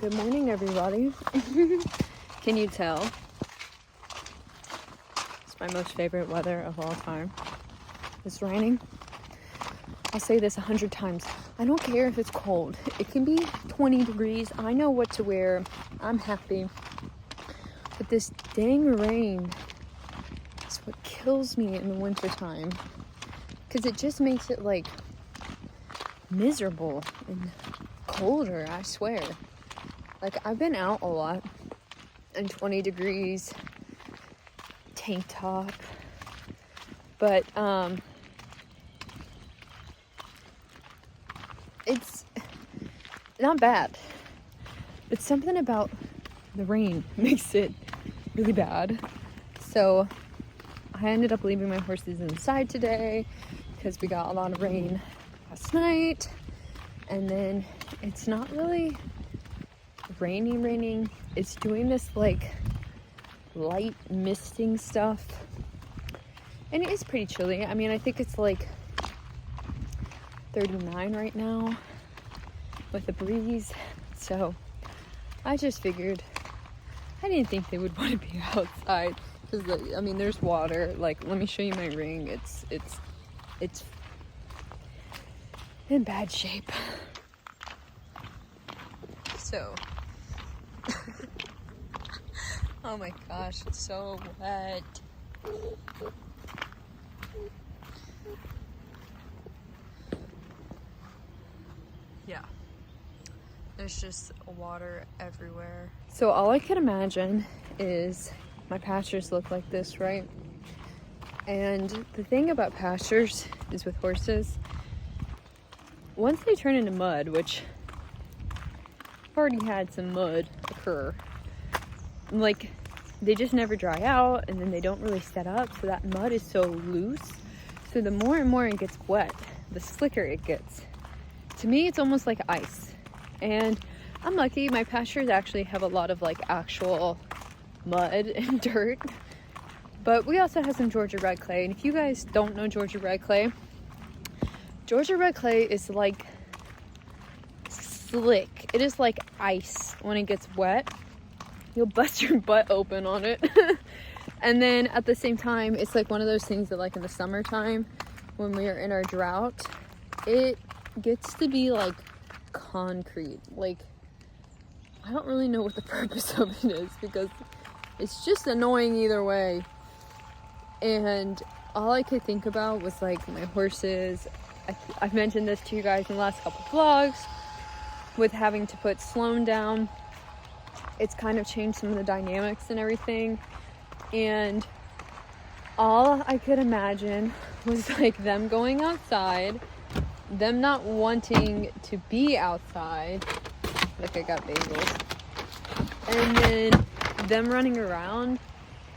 Good morning, everybody. Can you tell? It's my most favorite weather of all time. It's raining. I'll say this 100 times. I don't care if it's cold. It can be 20 degrees. I know what to wear. I'm happy. But this dang rain is what kills me in the wintertime. Because it just makes it like miserable and colder, I swear. Like, I've been out a lot in 20 degrees, tank top, but it's not bad, but something about the rain makes it really bad. So I ended up leaving my horses inside today because we got a lot of rain last night, and then it's not really raining. It's doing this like light misting stuff, and it is pretty chilly. I mean, I think it's like 39 right now with a breeze, so I just figured I didn't think they would want to be outside because I mean, there's water. Like, let me show you my ring. It's in bad shape. So oh my gosh, it's so wet. Yeah, there's just water everywhere. So all I can imagine is my pastures look like this, right? And the thing about pastures is with horses, once they turn into mud, which I've already had some mud occur, like, they just never dry out, and then they don't really set up, so that mud is so loose. So the more and more it gets wet, the slicker it gets. To me, it's almost like ice. And I'm lucky, my pastures actually have a lot of like actual mud and dirt. But we also have some Georgia red clay. And if you guys don't know Georgia red clay is like slick. It is like ice when it gets wet. You'll bust your butt open on it. And then at the same time, it's like one of those things that, like, in the summertime when we are in our drought, it gets to be like concrete. Like, I don't really know what the purpose of it is because it's just annoying either way. And all I could think about was like my horses. I've mentioned this to you guys in the last couple vlogs with having to put Sloan down. It's kind of changed some of the dynamics and everything. And all I could imagine was like them going outside, them not wanting to be outside. Like, I got bagels. And then them running around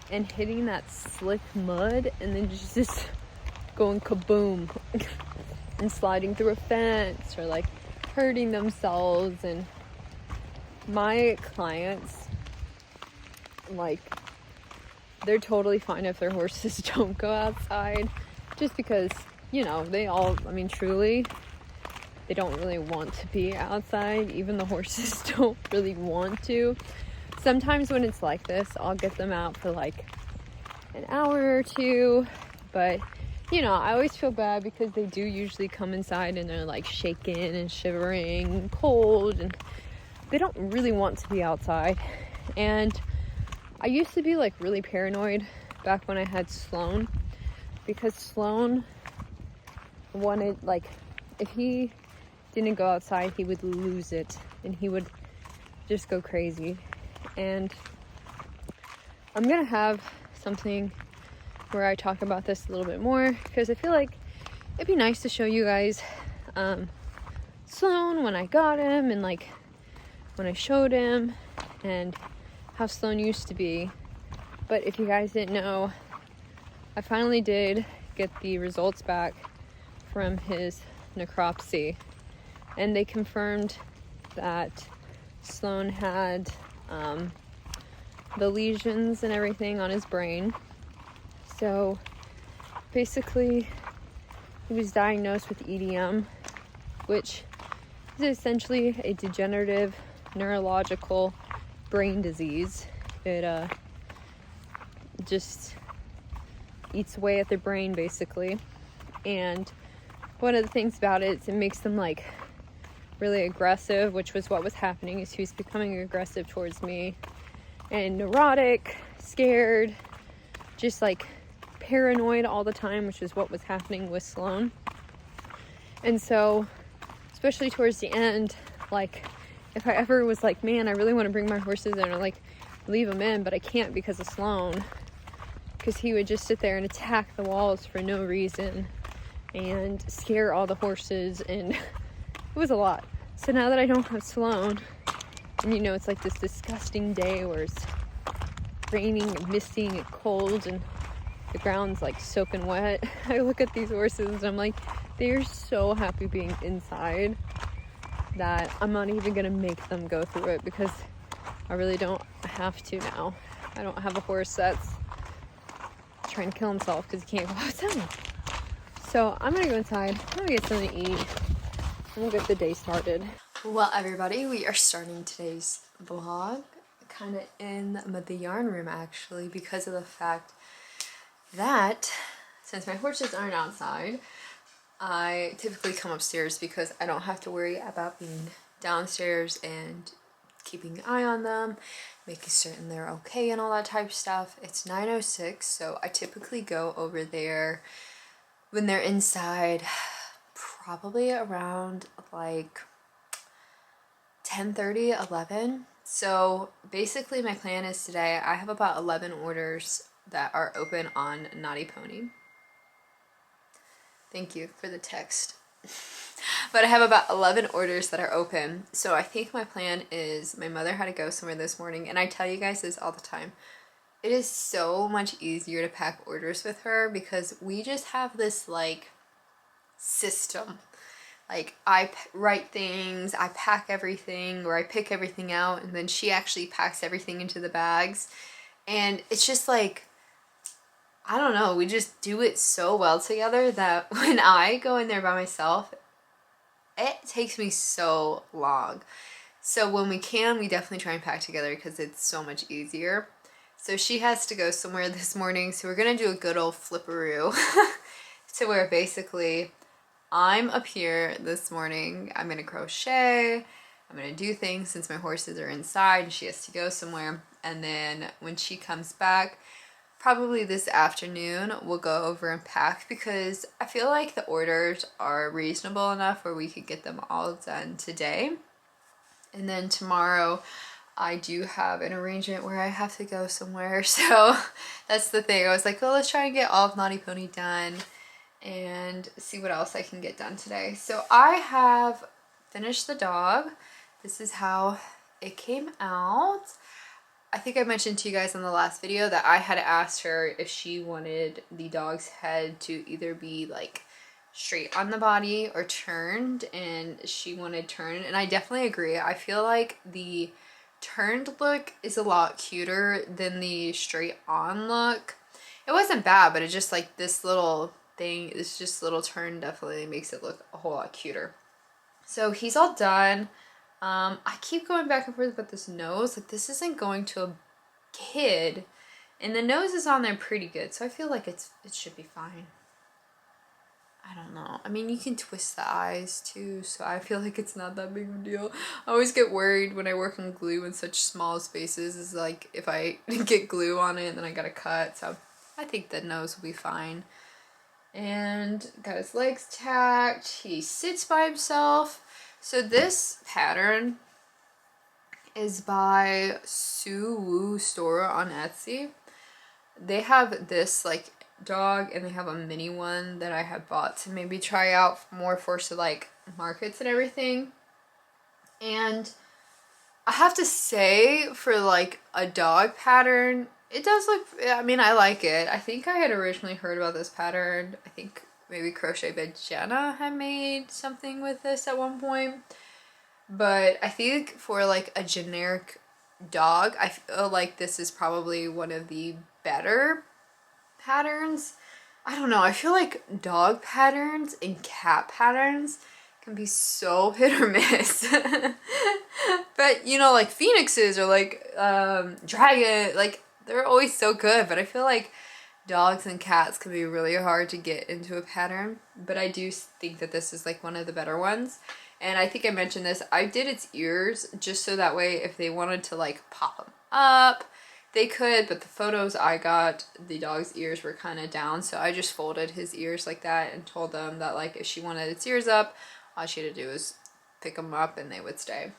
and hitting that slick mud and then just going kaboom and sliding through a fence or like hurting themselves. And my clients, like, they're totally fine if their horses don't go outside, just because, you know, I mean, truly, they don't really want to be outside. Even the horses don't really want to. Sometimes when it's like this, I'll get them out for like an hour or two, but you know, I always feel bad because they do usually come inside and they're like shaking and shivering and cold, and they don't really want to be outside. And I used to be like really paranoid back when I had Sloan, because Sloan wanted, like, if he didn't go outside, he would lose it and he would just go crazy. And I'm gonna have something where I talk about this a little bit more, because I feel like it'd be nice to show you guys Sloan when I got him, and like when I showed him, and how Sloan used to be. But if you guys didn't know, I finally did get the results back from his necropsy, and they confirmed that Sloan had the lesions and everything on his brain. So basically he was diagnosed with EDM, which is essentially a degenerative neurological brain disease. It just eats away at their brain basically. And one of the things about it is it makes them like really aggressive, which was what was happening, is he was becoming aggressive towards me and neurotic, scared, just like paranoid all the time, which is what was happening with Sloan. And so especially towards the end, like if I ever was like, man, I really want to bring my horses in or like leave them in, but I can't because of Sloan, because he would just sit there and attack the walls for no reason and scare all the horses, and it was a lot. So now that I don't have Sloan, and you know, it's like this disgusting day where it's raining and misting and cold and the ground's like soaking wet, I look at these horses and I'm like, they're so happy being inside that I'm not even gonna make them go through it, because I really don't have to now. I don't have a horse that's trying to kill himself because he can't go outside. So I'm gonna go inside, I'm gonna get something to eat, and we'll get the day started. Well, everybody, we are starting today's vlog kind of in the yarn room actually, because of the fact that since my horses aren't outside, I typically come upstairs because I don't have to worry about being downstairs and keeping an eye on them, making certain they're okay and all that type of stuff. It's 9:06, so I typically go over there when they're inside probably around like 10:30, 11. So basically my plan is today I have about 11 orders that are open on Knotty Pony. Thank you for the text. But I have about 11 orders that are open. So I think my plan is, my mother had to go somewhere this morning, and I tell you guys this all the time. It is so much easier to pack orders with her because we just have this like system. Like I write things, I pack everything, or I pick everything out, and then she actually packs everything into the bags. And it's just like, I don't know, we just do it so well together that when I go in there by myself, it takes me so long. So when we can, we definitely try and pack together because it's so much easier. So she has to go somewhere this morning, so we're gonna do a good old flipperoo to where basically I'm up here this morning, I'm gonna crochet, I'm gonna do things since my horses are inside and she has to go somewhere, and then when she comes back, probably this afternoon, we'll go over and pack, because I feel like the orders are reasonable enough where we could get them all done today. And then tomorrow I do have an arrangement where I have to go somewhere, so that's the thing. I was like, well, let's try and get all of Knotty Pony done and see what else I can get done today. So I have finished the dog. This is how it came out. I think I mentioned to you guys in the last video that I had asked her if she wanted the dog's head to either be like straight on the body or turned, and she wanted turned, and I definitely agree. I feel like the turned look is a lot cuter than the straight on look. It wasn't bad, but it just like this little thing, this just little turn definitely makes it look a whole lot cuter. So he's all done. I keep going back and forth about this nose. Like, this isn't going to a kid, and the nose is on there pretty good, so I feel like it should be fine. I don't know. I mean, you can twist the eyes too, so I feel like it's not that big of a deal. I always get worried when I work on glue in such small spaces, is like if I get glue on it, then I gotta cut. So I think the nose will be fine. And got his legs tacked. He sits by himself. So this pattern is by Sue Woo Store on Etsy. They have this like dog, and they have a mini one that I had bought to maybe try out more for like markets and everything. And I have to say, for like a dog pattern, it does look, I mean, I like it. I think I had originally heard about this pattern. I think maybe Crochet by Jenna had made something with this at one point. But I think for like a generic dog, I feel like this is probably one of the better patterns. I don't know, I feel like dog patterns and cat patterns can be so hit or miss. But you know, like phoenixes or like dragon, like they're always so good, but I feel like dogs and cats can be really hard to get into a pattern. But I do think that this is like one of the better ones. And I think I mentioned this, I did its ears just so that way if they wanted to like pop them up, they could, but the photos I got, the dog's ears were kind of down, so I just folded his ears like that and told them that like if she wanted its ears up, all she had to do was pick them up and they would stay.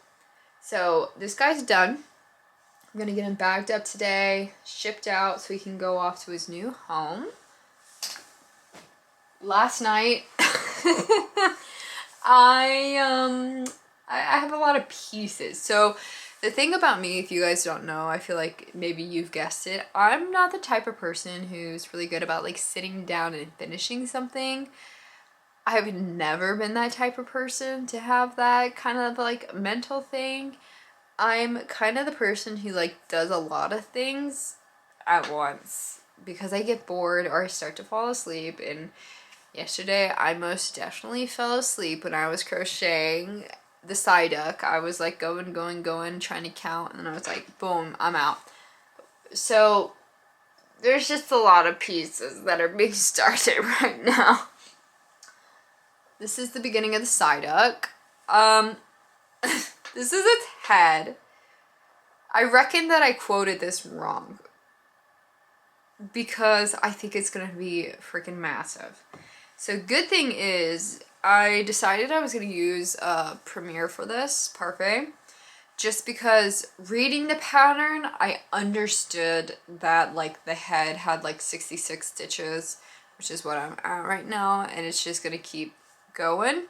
So this guy's done. I'm gonna get him bagged up today, shipped out so he can go off to his new home. Last night, I have a lot of pieces. So the thing about me, if you guys don't know, I feel like maybe you've guessed it, I'm not the type of person who's really good about like sitting down and finishing something. I've never been that type of person to have that kind of like mental thing. I'm kind of the person who like does a lot of things at once because I get bored or I start to fall asleep. And yesterday I most definitely fell asleep when I was crocheting the side duck. I was like going, trying to count, and then I was like, boom, I'm out. So there's just a lot of pieces that are being started right now. This is the beginning of the side duck. This is its head. I reckon that I quoted this wrong because I think it's gonna be freaking massive. So good thing is I decided I was going to use Premiere for this, Parfait, just because reading the pattern, I understood that like the head had like 66 stitches, which is what I'm at right now, and it's just going to keep going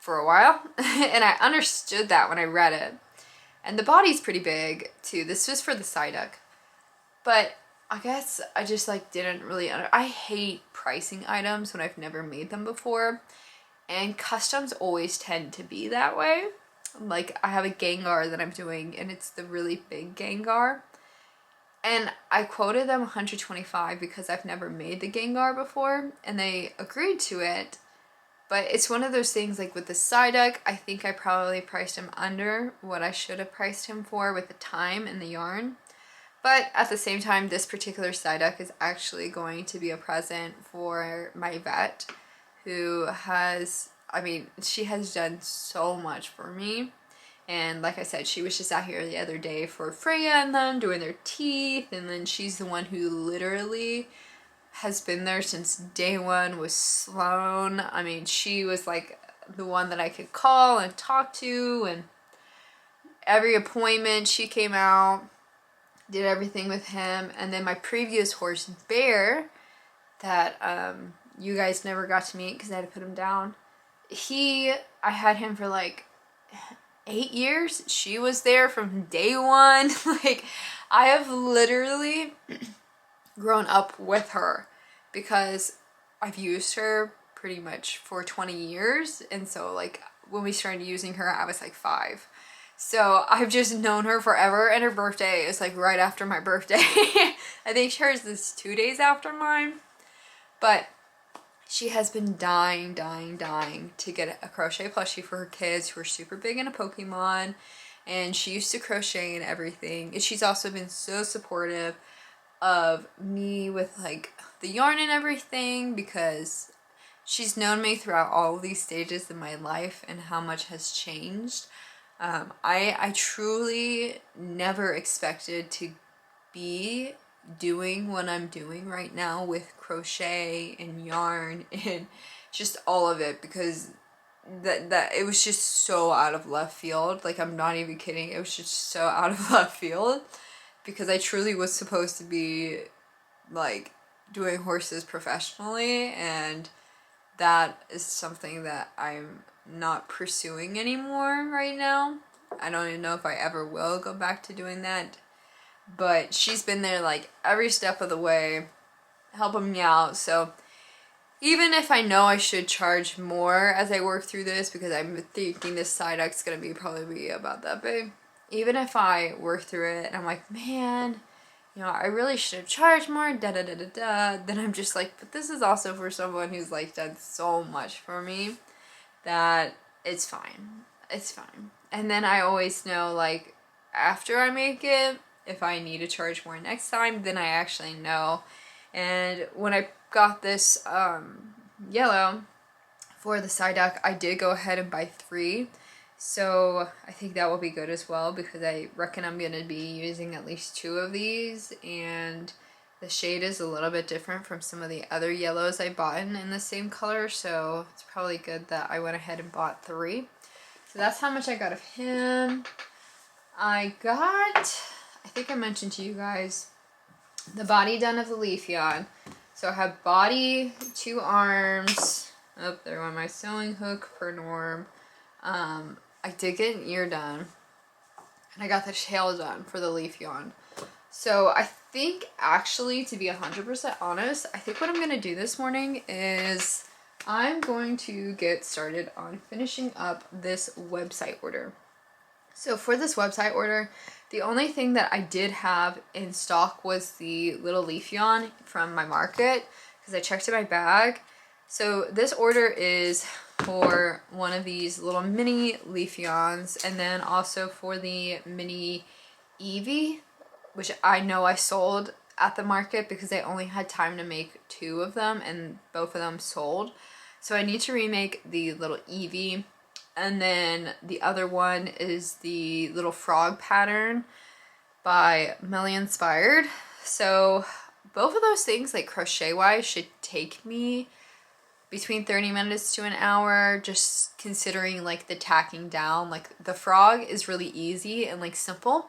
for a while. And I understood that when I read it. And the body's pretty big too. This was for the side duck. But I guess I just like didn't really I hate pricing items when I've never made them before, and customs always tend to be that way. Like I have a Gengar that I'm doing and it's the really big Gengar, and I quoted them 125 because I've never made the Gengar before and they agreed to it. But it's one of those things like with the side duck, I think I probably priced him under what I should have priced him for with the time and the yarn. But at the same time, this particular side duck is actually going to be a present for my vet, who has, I mean, she has done so much for me. And like I said, she was just out here the other day for Freya and them doing their teeth. And then she's the one who literally has been there since day one with Sloan. I mean, she was like the one that I could call and talk to. And every appointment she came out, did everything with him. And then my previous horse, Bear, that you guys never got to meet because I had to put him down. I had him for like 8 years. She was there from day one. Like, I have literally grown up with her because I've used her pretty much for 20 years. And so like when we started using her, I was like 5. So I've just known her forever, and her birthday is like right after my birthday. I think hers is 2 days after mine. But she has been dying to get a crochet plushie for her kids who are super big into Pokemon. And she used to crochet and everything. And she's also been so supportive of me with like the yarn and everything, because she's known me throughout all of these stages in my life and how much has changed. I truly never expected to be doing what I'm doing right now with crochet and yarn and just all of it, because that it was just so out of left field. Like, I'm not even kidding, it was just so out of left field, because I truly was supposed to be like doing horses professionally, and that is something that I'm not pursuing anymore right now. I don't even know if I ever will go back to doing that. But she's been there like every step of the way, helping me out. So even if I know I should charge more as I work through this, because I'm thinking this side duck's gonna be probably about that big, even if I work through it and I'm like, man, you know, I really should have charged more, then I'm just like, but this is also for someone who's like done so much for me that it's fine. It's fine. And then I always know, like, after I make it, if I need to charge more next time, then I actually know. And when I got this yellow for the side deck, I did go ahead and buy 3. So I think that will be good as well, because I reckon I'm going to be using at least 2 of these, and the shade is a little bit different from some of the other yellows I bought in the same color, so it's probably good that I went ahead and bought 3. So that's how much I got of him. I got, I think I mentioned to you guys, the body done of the leaf yarn. So I have body, 2 arms. Oh, there went my sewing hook per norm. I did get an ear done, and I got the tail done for the leaf yarn. So I think, actually, to be 100% honest, I think what I'm going to do this morning is I'm going to get started on finishing up this website order. So for this website order, the only thing that I did have in stock was the little leaf yarn from my market, because I checked in my bag. So this order is for one of these little mini leaf yarns, and then also for the mini Evie, which I know I sold at the market because I only had time to make 2 of them, and both of them sold. So I need to remake the little Evie, and then the other one is the little frog pattern by Melly Inspired. So both of those things, like crochet wise, should take me between 30 minutes to an hour, just considering like the tacking down. Like the frog is really easy and like simple,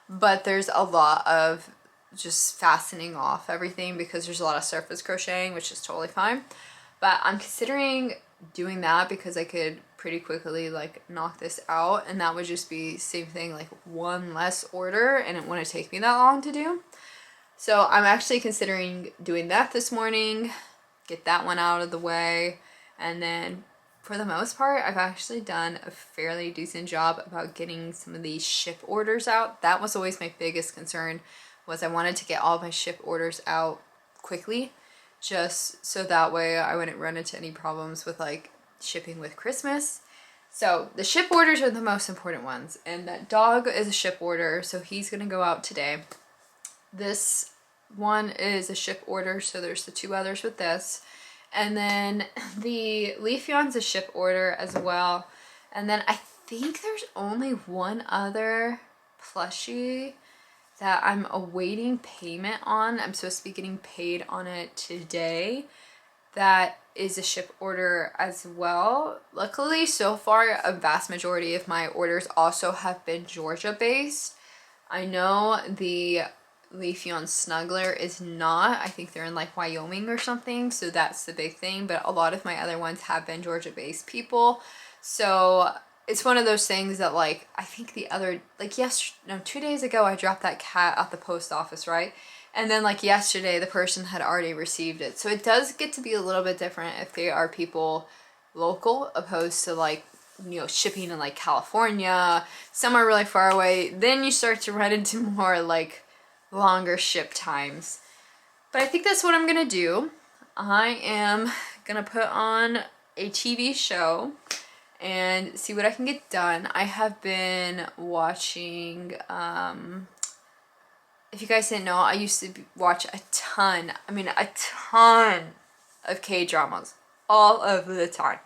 but there's a lot of just fastening off everything because there's a lot of surface crocheting, which is totally fine. But I'm considering doing that because I could pretty quickly like knock this out, and that would just be same thing, like 1 less order, and it wouldn't take me that long to do. So I'm actually considering doing that this morning, get that one out of the way, and then for the most part I've actually done a fairly decent job about getting some of these ship orders out. That was always my biggest concern, was I wanted to get all of my ship orders out quickly, just so that way I wouldn't run into any problems with like shipping with Christmas. So the ship orders are the most important ones, and that dog is a ship order, so he's gonna go out today. This one is a ship order, so there's the 2 others with this. And then the leaf yarn's a ship order as well. And then I think there's only 1 other plushie that I'm awaiting payment on. I'm supposed to be getting paid on it today. That is a ship order as well. Luckily, so far, a vast majority of my orders also have been Georgia based. I know the leaf yarn snuggler is not. I think they're in like Wyoming or something, so that's the big thing. But a lot of my other ones have been Georgia based people. So it's one of those things that like, I think the other, like 2 days ago I dropped that cat at the post office, right? And then like yesterday the person had already received it. So it does get to be a little bit different if they are people local opposed to like, you know, shipping in like California, somewhere really far away. Then you start to run into more like longer ship times. But I think that's what I'm gonna do. I am gonna put on a TV show and see what I can get done. I have been watching, if you guys didn't know, I used to watch a ton of K-dramas all of the time.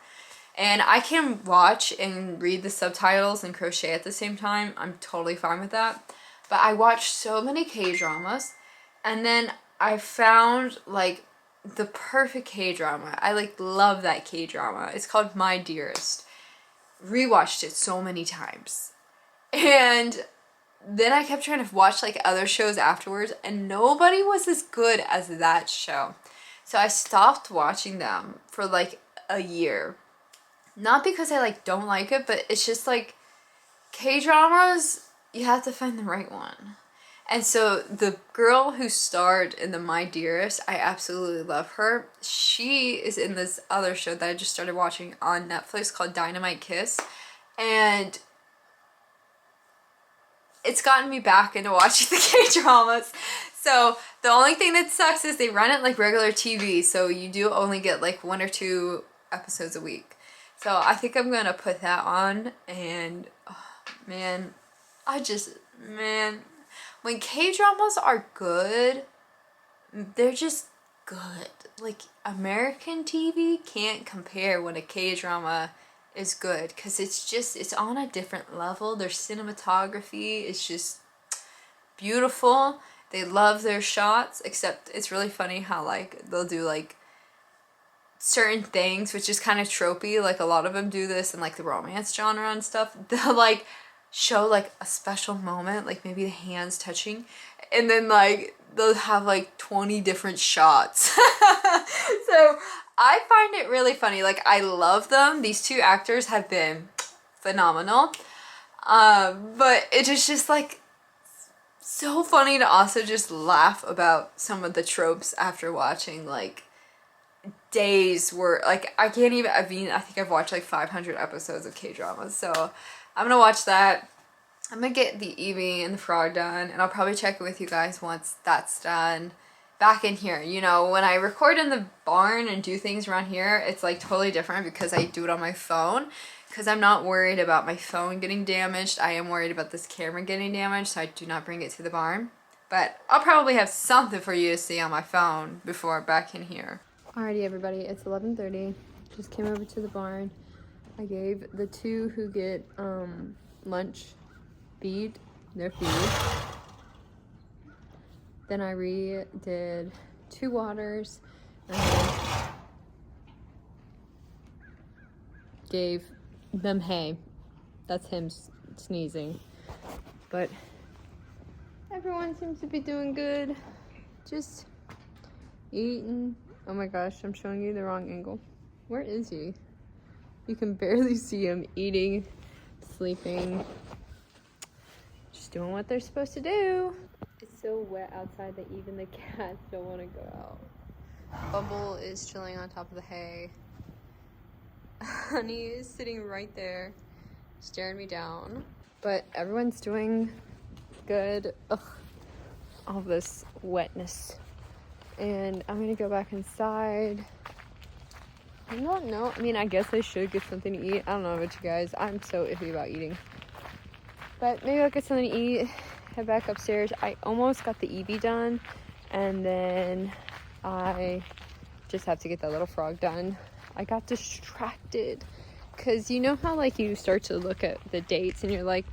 And I can watch and read the subtitles and crochet at the same time. I'm totally fine with that. But I watched so many K-dramas, and then I found like the perfect K-drama. I like love that K-drama. It's called My Dearest. Rewatched it so many times. And then I kept trying to watch like other shows afterwards, and nobody was as good as that show. So I stopped watching them for like a year. Not because I like don't like it, but it's just like K-dramas, you have to find the right one. And so the girl who starred in the My Dearest, I absolutely love her. She is in this other show that I just started watching on Netflix called Dynamite Kiss. And it's gotten me back into watching the K-dramas. So the only thing that sucks is they run it like regular TV. So you do only get like 1 or 2 episodes a week. So I think I'm gonna put that on, and oh, man, man, when K-dramas are good, they're just good. Like, American TV can't compare when a K-drama is good, because it's on a different level. Their cinematography is just beautiful. They love their shots, except it's really funny how, like, they'll do, like, certain things, which is kind of tropey. Like, a lot of them do this in, like, the romance genre and stuff. They'll, like, show, like, a special moment, like, maybe the hands touching, and then, like, they'll have, like, 20 different shots. So, I find it really funny. Like, I love them. These two actors have been phenomenal. But it is just, like, so funny to also just laugh about some of the tropes after watching, like, days were, like, I can't even, I mean, I think I've watched, like, 500 episodes of K-dramas, so I'm gonna watch that. I'm gonna get the Eevee and the frog done, and I'll probably check in with you guys once that's done. Back in here, you know, when I record in the barn and do things around here, it's, like, totally different because I do it on my phone, because I'm not worried about my phone getting damaged. I am worried about this camera getting damaged, so I do not bring it to the barn. But I'll probably have something for you to see on my phone before back in here. Alrighty, everybody, it's 11:30. Just came over to the barn. I gave the two who get lunch their feed. Then I redid 2 waters and then gave them hay. That's him sneezing. But everyone seems to be doing good. Just eating. Oh my gosh, I'm showing you the wrong angle. Where is he? You can barely see him eating, sleeping, just doing what they're supposed to do. It's so wet outside that even the cats don't want to go out. Bumble is chilling on top of the hay. Honey is sitting right there, staring me down. But everyone's doing good. Ugh, all this wetness. And I'm gonna go back inside. I don't know. I mean, I guess I should get something to eat. I don't know about you guys. I'm so iffy about eating. But maybe I'll get something to eat, head back upstairs. I almost got the Eevee done, and then I just have to get that little frog done. I got distracted because you know how, like, you start to look at the dates and you're like,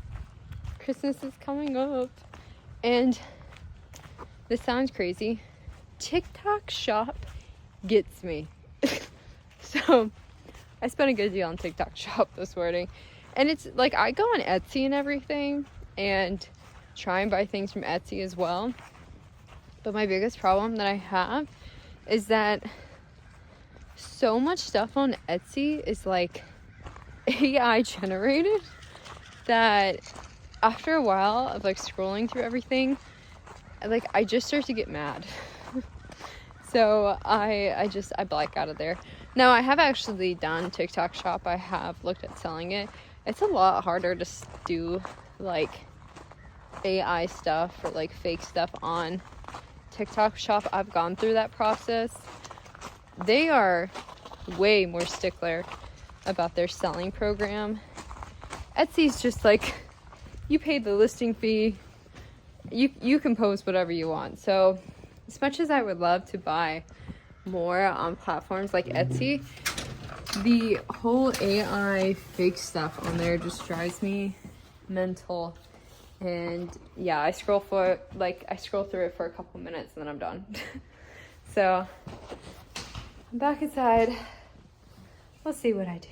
Christmas is coming up. And this sounds crazy. TikTok shop gets me. So I spent a good deal on TikTok shop this morning, and it's like I go on Etsy and everything and try and buy things from Etsy as well, but my biggest problem that I have is that so much stuff on Etsy is like AI generated that after a while of like scrolling through everything, like I just start to get mad. So I black out of there. Now, I have actually done TikTok shop. I have looked at selling it. It's a lot harder to do like AI stuff or like fake stuff on TikTok shop. I've gone through that process. They are way more stickler about their selling program. Etsy's just like, you paid the listing fee, you can post whatever you want. So as much as I would love to buy more on platforms like Etsy, the whole AI fake stuff on there just drives me mental. And yeah, I scroll through it for a couple minutes and then I'm done. So I'm back inside. We'll see what I do.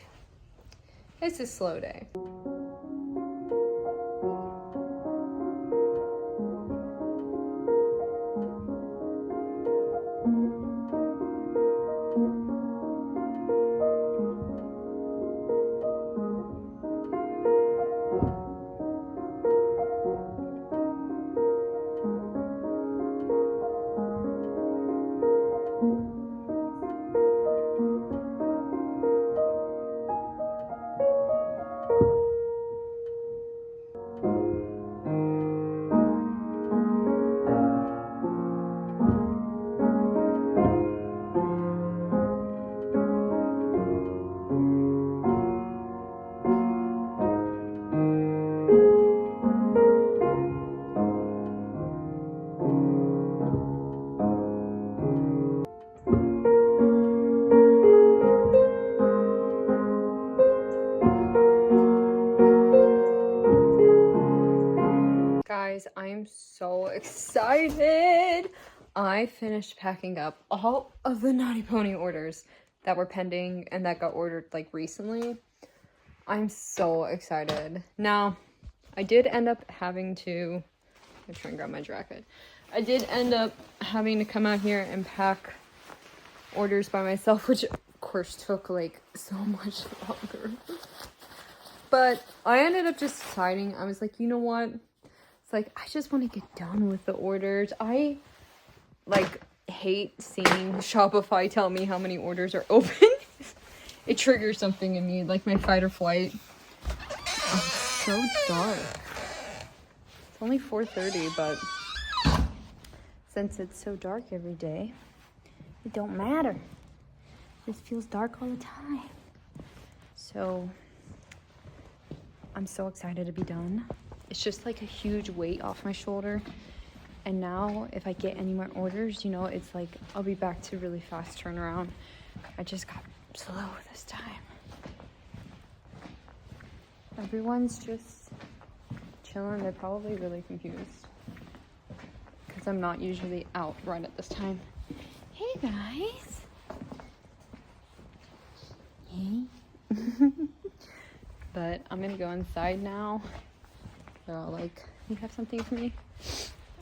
It's a slow day. I'm so excited. I finished packing up all of the Knotty Pony orders that were pending and that got ordered like recently. I'm so excited. Now, I did end up having to, I'm trying to grab my jacket. I did end up having to come out here and pack orders by myself, which of course took like so much longer. But I ended up just deciding, I was like, you know what? It's like, I just want to get done with the orders. I like hate seeing Shopify tell me how many orders are open. It triggers something in me, like my fight or flight. Oh, it's so dark. It's only 4:30, but since it's so dark every day, it don't matter. It feels dark all the time. So I'm so excited to be done. It's just like a huge weight off my shoulder. And now if I get any more orders, you know, it's like I'll be back to really fast turnaround. I just got slow this time. Everyone's just chilling. They're probably really confused because I'm not usually out right at this time. Hey guys. Hey. But I'm gonna go inside now. They're all like, you have something for me?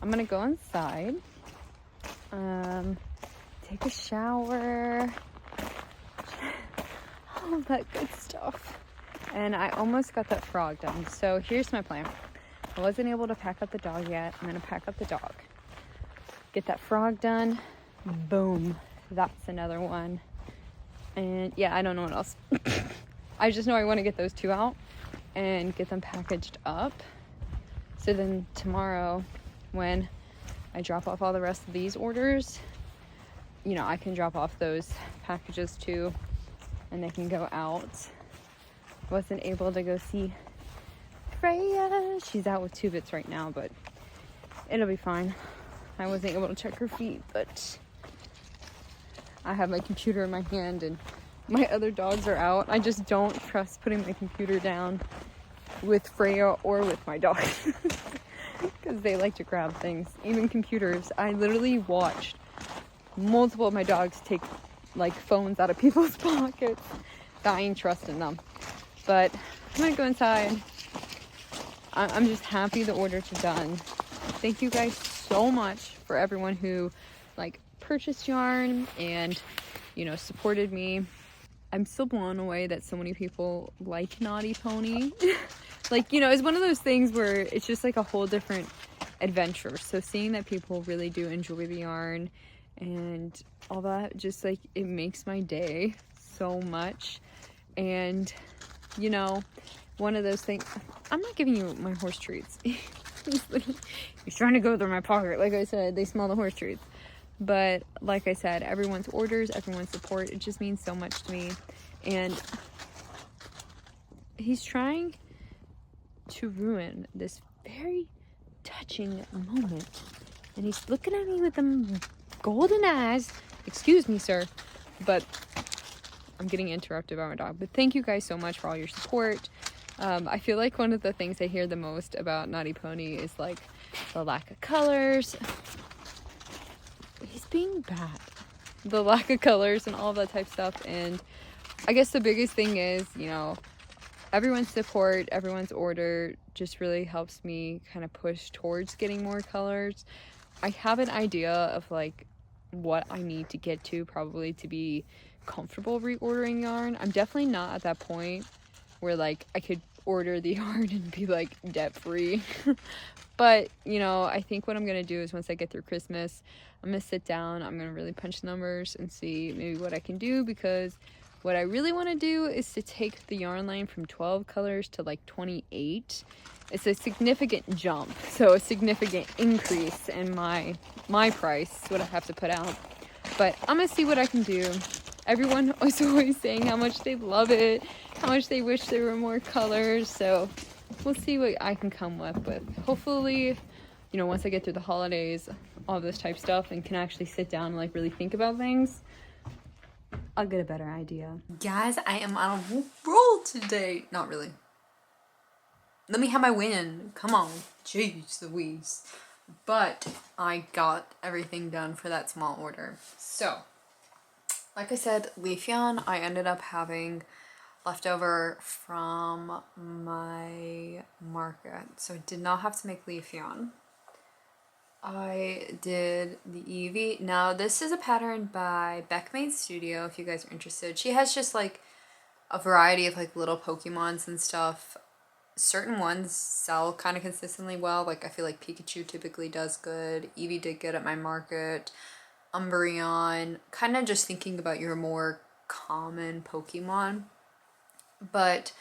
I'm gonna go inside, take a shower, all that good stuff. And I almost got that frog done. So here's my plan. I wasn't able to pack up the dog yet. I'm gonna pack up the dog, get that frog done, boom, that's another one. And yeah, I don't know what else. I just know I want to get those two out and get them packaged up. So then tomorrow, when I drop off all the rest of these orders, you know, I can drop off those packages too, and they can go out. Wasn't able to go see Freya. She's out with Two Bits right now, but it'll be fine. I wasn't able to check her feet, but I have my computer in my hand and my other dogs are out. I just don't trust putting my computer down with Freya or with my dog because they like to grab things, even computers. I literally watched multiple of my dogs take like phones out of people's pockets. Dying trust in them. But I'm gonna go inside. I'm just happy the orders are done. Thank you guys so much for everyone who like purchased yarn and, you know, supported me. I'm still blown away that so many people like Knotty Pony. Like, you know, it's one of those things where it's just like a whole different adventure. So seeing that people really do enjoy the yarn and all that, just like, it makes my day so much. And, you know, one of those things, I'm not giving you my horse treats. He's trying to go through my pocket. Like I said, they smell the horse treats. But like I said, everyone's orders, everyone's support, it just means so much to me. And he's trying to ruin this very touching moment. And he's looking at me with them golden eyes. Excuse me, sir. But I'm getting interrupted by my dog. But thank you guys so much for all your support. I feel like one of the things I hear the most about Knotty Pony is like the lack of colors. He's being bad. The lack of colors and all that type of stuff. And I guess the biggest thing is, you know, everyone's support, everyone's order just really helps me kind of push towards getting more colors. I have an idea of like what I need to get to probably to be comfortable reordering yarn. I'm definitely not at that point where like I could order the yarn and be like debt free. But, you know, I think what I'm going to do is once I get through Christmas, I'm going to sit down, I'm going to really punch numbers and see maybe what I can do, because what I really want to do is to take the yarn line from 12 colors to like 28. It's a significant jump, so a significant increase in my price, what I have to put out. But I'm going to see what I can do. Everyone is always saying how much they love it, how much they wish there were more colors, so we'll see what I can come up with. Hopefully, you know, once I get through the holidays, all this type stuff, and can actually sit down and like really think about things, I'll get a better idea. Guys, I am on a roll today. Not really. Let me have my win. Come on. Jeez Louise. but I got everything done for that small order. So, like I said, leaf yarn I ended up having leftover from my market, so I did not have to make leaf yarn. I did the Eevee. Now this is a pattern by Bethelview if you guys are interested. She has just like a variety of like little Pokemons and stuff. Certain ones sell kind of consistently well. Like I feel like Pikachu typically does good. Eevee did good at my market. Umbreon. Kind of just thinking about your more common Pokemon. But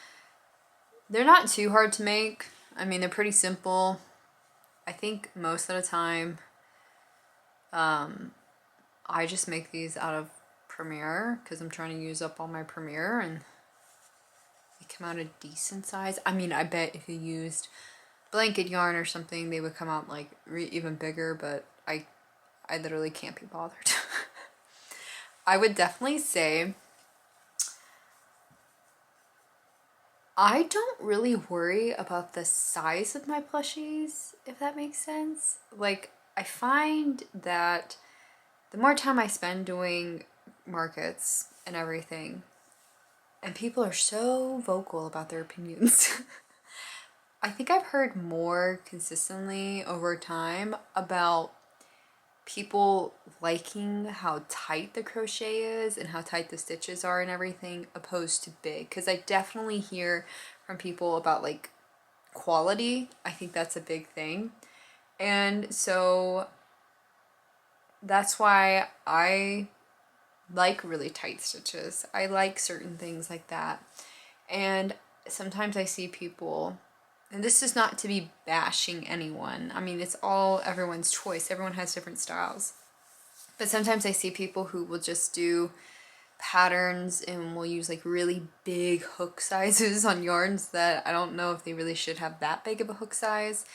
they're not too hard to make. I mean, they're pretty simple. I think most of the time I just make these out of Premiere because I'm trying to use up all my Premiere, and they come out a decent size. I mean, I bet if you used blanket yarn or something, they would come out like even bigger, but I literally can't be bothered. I would definitely say I don't really worry about the size of my plushies, if that makes sense. Like, I find that the more time I spend doing markets and everything, and people are so vocal about their opinions, I think I've heard more consistently over time about people liking how tight the crochet is and how tight the stitches are and everything opposed to big, because I definitely hear from people about like quality. I think that's a big thing, and so that's why I like really tight stitches. I like certain things like that. And sometimes I see people, and this is not to be bashing anyone. I mean, it's all everyone's choice. Everyone has different styles. But sometimes I see people who will just do patterns and will use like really big hook sizes on yarns that I don't know if they really should have that big of a hook size.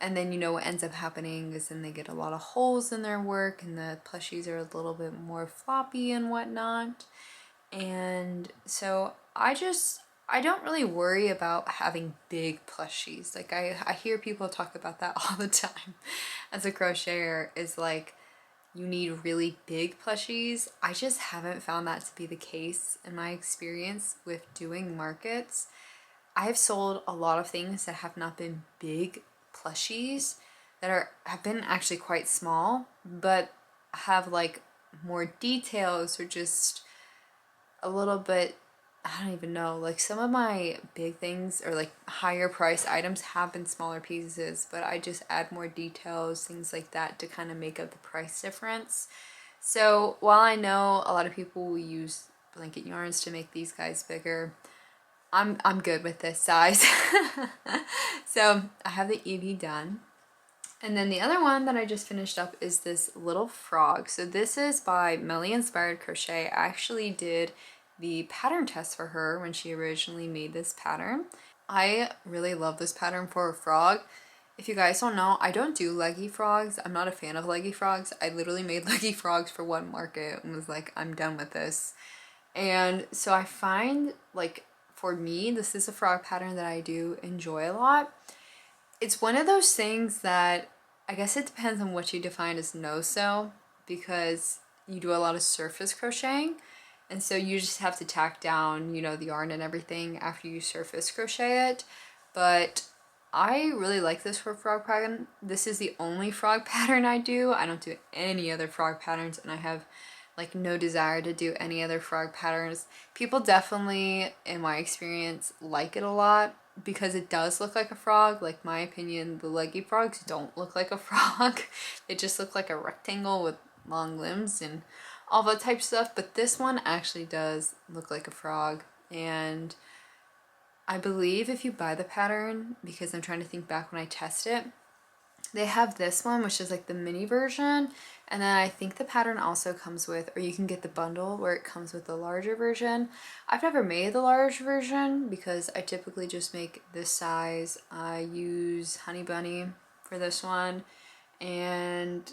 And then, you know, what ends up happening is then they get a lot of holes in their work and the plushies are a little bit more floppy and whatnot. And so I don't really worry about having big plushies. Like I hear people talk about that all the time as a crocheter, is like you need really big plushies. I just haven't found that to be the case in my experience with doing markets. I have sold a lot of things that have not been big plushies, that have been actually quite small, but have like more details or just a little bit, I don't even know, like some of my big things or like higher price items have been smaller pieces, but I just add more details, things like that, to kind of make up the price difference. So while I know a lot of people will use blanket yarns to make these guys bigger, I'm good with this size. So I have the Eevee done. And then the other one that I just finished up is this little frog. So this is by Melly Inspired Crochet. I actually did the pattern test for her when she originally made this pattern. I really love this pattern for a frog. If you guys don't know, I don't do leggy frogs. I'm not a fan of leggy frogs. I literally made leggy frogs for one market and was like, I'm done with this. And so I find, like, for me, this is a frog pattern that I do enjoy a lot. It's one of those things that I guess it depends on what you define as no-sew, because you do a lot of surface crocheting, and so you just have to tack down, you know, the yarn and everything after you surface crochet it. But I really like this for frog pattern. This is the only frog pattern I do. I don't do any other frog patterns, and I have like no desire to do any other frog patterns. People definitely, in my experience, like it a lot because it does look like a frog. Like, my opinion, the leggy frogs don't look like a frog. They just look like a rectangle with long limbs and all that type of stuff. But this one actually does look like a frog. And I believe if you buy the pattern, because I'm trying to think back when I test it, they have this one, which is like the mini version, and then I think the pattern also comes with, or you can get the bundle where it comes with the larger version. I've never made the large version because I typically just make this size. I use Honey Bunny for this one, and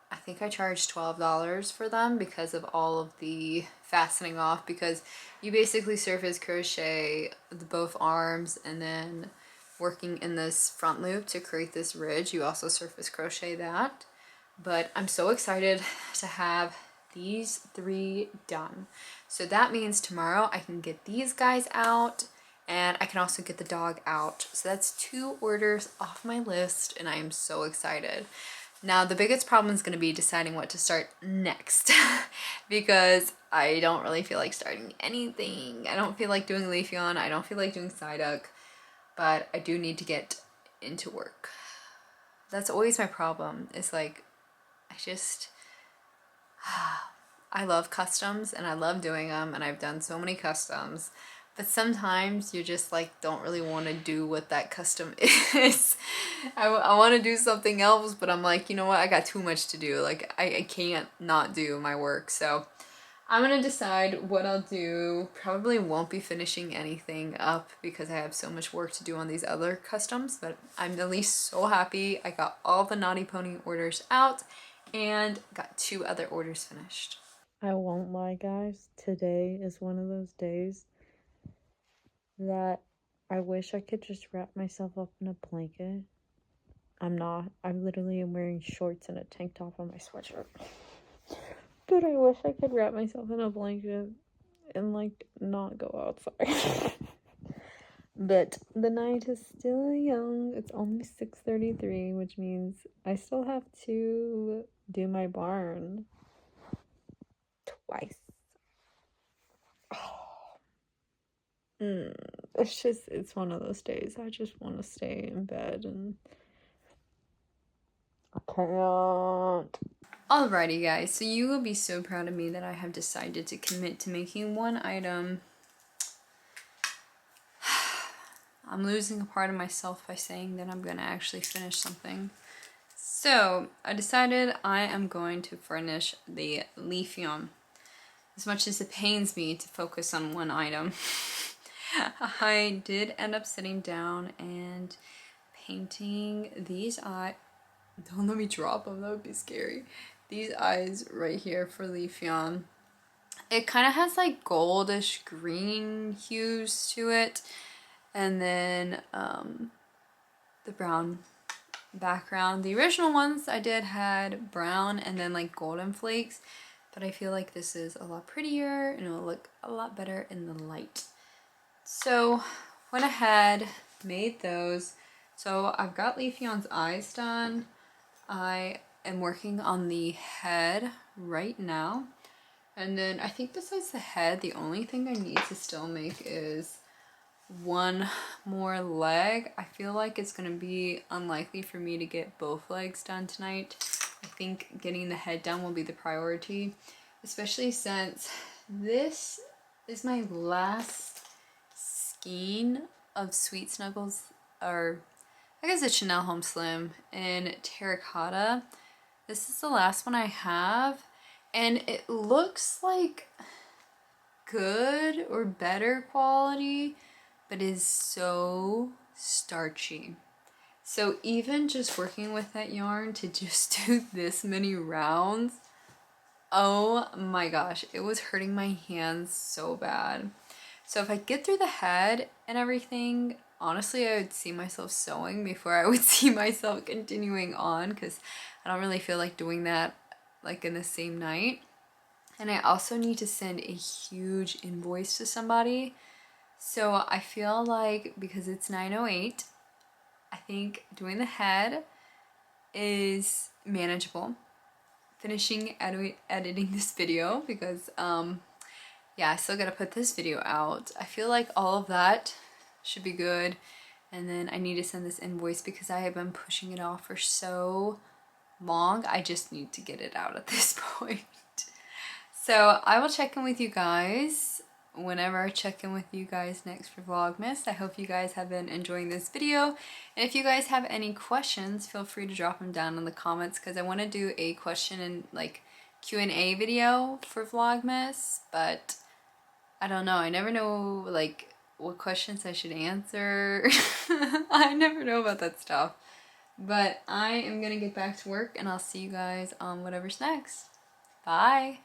I think I charged $12 for them because of all of the fastening off, because you basically surface crochet both arms and then working in this front loop to create this ridge. You also surface crochet that. But I'm so excited to have these 3 done. So that means tomorrow I can get these guys out, and I can also get the dog out. So that's 2 orders off my list, and I am so excited. Now the biggest problem is going to be deciding what to start next because I don't really feel like starting anything. I don't feel like doing leaf yawn. I don't feel like doing side duck, but I do need to get into work. That's always my problem. It's like, I love customs and I love doing them, and I've done so many customs, but sometimes you just like don't really want to do what that custom is. I want to do something else, but I'm like, you know what, I got too much to do. Like I can't not do my work. So I'm gonna decide what I'll do. Probably won't be finishing anything up because I have so much work to do on these other customs, but I'm at least so happy I got all the Knotty Pony orders out and got 2 other orders finished. I won't lie, guys. Today is one of those days that I wish I could just wrap myself up in a blanket. I'm not. I literally am wearing shorts and a tank top on my sweatshirt. But I wish I could wrap myself in a blanket and like not go outside. But the night is still young. It's only 6:33, which means I still have to do my barn twice. It's one of those days. I just want to stay in bed and I can't. Alrighty guys, so you will be so proud of me that I have decided to commit to making 1 item. I'm losing a part of myself by saying that I'm going to actually finish something. So I decided I am going to furnish the leaf yawn. As much as it pains me to focus on 1 item, I did end up sitting down and painting these eyes. Don't let me drop them, that would be scary. These eyes right here for leaf yawn. It kind of has like goldish green hues to it, and then the brown background. The original ones I did had brown and then like golden flakes, but I feel like this is a lot prettier and it will look a lot better in the light. So went ahead, made those. So I've got leaf yawn's eyes done. I am working on the head right now. And then I think besides the head, the only thing I need to still make is 1 more leg. I feel like it's going to be unlikely for me to get both legs done tonight. I think getting the head done will be the priority, especially since this is my last skein of Sweet Snuggles, or I guess it's Chanel Home Slim in terracotta. This is the last one I have, and it looks like good or better quality, but is so starchy. So even just working with that yarn to just do this many rounds, oh my gosh, it was hurting my hands so bad. So if I get through the head and everything, honestly, I would see myself sewing before I would see myself continuing on, because I don't really feel like doing that like in the same night. And I also need to send a huge invoice to somebody. So I feel like because it's 9:08, I think doing the head is manageable. Finishing editing this video because yeah, I still gotta put this video out. I feel like all of that should be good, and then I need to send this invoice because I have been pushing it off for so long. I just need to get it out at this point. So I will check in with you guys whenever I check in with you guys next for Vlogmas. I hope you guys have been enjoying this video, and if you guys have any questions, feel free to drop them down in the comments, because I want to do a question and like Q&A video for Vlogmas, but I don't know. I never know like what questions I should answer. I never know about that stuff. But I am gonna get back to work, and I'll see you guys on whatever's next. Bye!